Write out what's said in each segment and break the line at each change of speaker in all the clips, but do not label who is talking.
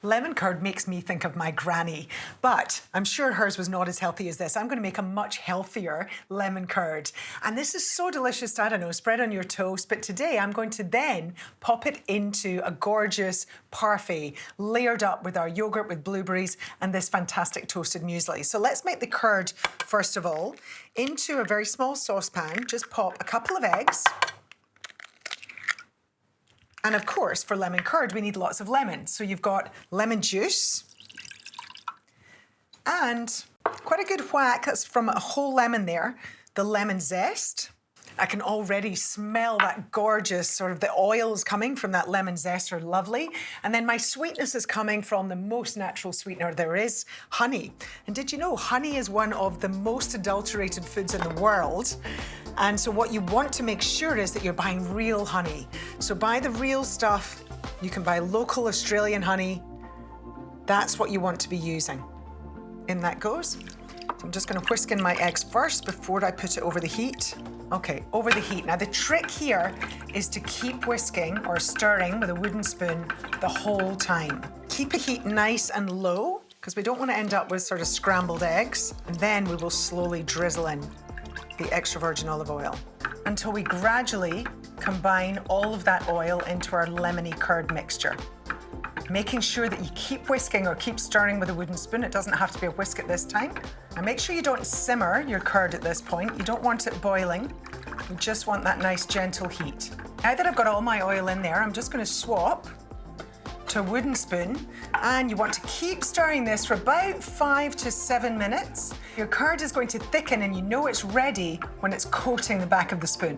Lemon curd makes me think of my granny, but I'm sure hers was not as healthy as this. I'm going to make a much healthier lemon curd. And this is so delicious to, I don't know, spread on your toast. But today I'm going to then pop it into a gorgeous parfait, layered up with our yogurt with blueberries and this fantastic toasted muesli. So let's make the curd, first of all. Into a very small saucepan, just pop a couple of eggs. And of course, for lemon curd, we need lots of lemon. So you've got lemon juice and quite a good whack, that's from a whole lemon there, the lemon zest. I can already smell that gorgeous sort of the oils coming from that lemon zest are lovely. And then my sweetness is coming from the most natural sweetener there is, honey. And did you know honey is one of the most adulterated foods in the world? And so what you want to make sure is that you're buying real honey. So buy the real stuff. You can buy local Australian honey. That's what you want to be using. In that goes. So I'm just going to whisk in my eggs first before I put it over the heat. Okay, over the heat. Now the trick here is to keep whisking or stirring with a wooden spoon the whole time. Keep the heat nice and low because we don't want to end up with sort of scrambled eggs. And then we will slowly drizzle in the extra virgin olive oil until we gradually combine all of that oil into our lemony curd mixture. Making sure that you keep whisking or keep stirring with a wooden spoon. It doesn't have to be a whisk at this time. And make sure you don't simmer your curd at this point. You don't want it boiling. You just want that nice gentle heat. Now that I've got all my oil in there, I'm just going to swap to a wooden spoon, and you want to keep stirring this for about 5 to 7 minutes. Your curd is going to thicken and you know it's ready when it's coating the back of the spoon.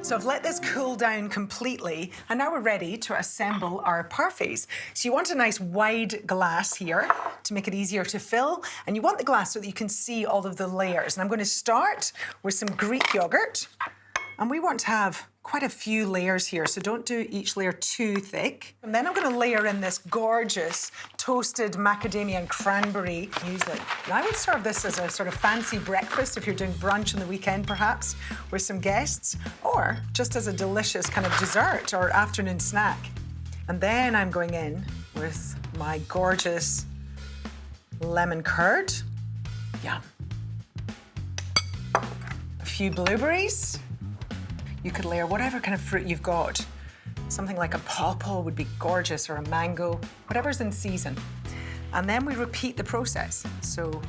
So I've let this cool down completely, and now we're ready to assemble our parfaits. So you want a nice wide glass here to make it easier to fill, and you want the glass so that you can see all of the layers. And I'm going to start with some Greek yogurt, and we want to have quite a few layers here, so don't do each layer too thick. And then I'm going to layer in this gorgeous toasted macadamia cranberry muesli. Now I would serve this as a sort of fancy breakfast if you're doing brunch on the weekend perhaps with some guests, or just as a delicious kind of dessert or afternoon snack. And then I'm going in with my gorgeous lemon curd. Yum. A few blueberries. You could layer whatever kind of fruit you've got. Something like a pawpaw would be gorgeous, or a mango, whatever's in season. And then we repeat the process. So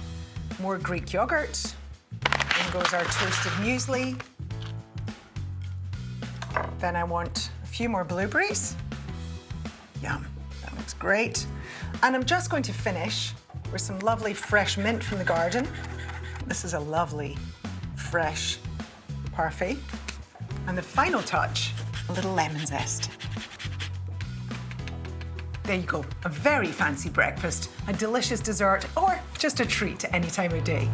more Greek yogurt, in goes our toasted muesli. Then I want a few more blueberries. Yum, that looks great. And I'm just going to finish with some lovely fresh mint from the garden. This is a lovely, fresh parfait. And the final touch, a little lemon zest. There you go, a very fancy breakfast, a delicious dessert, or just a treat any time of day.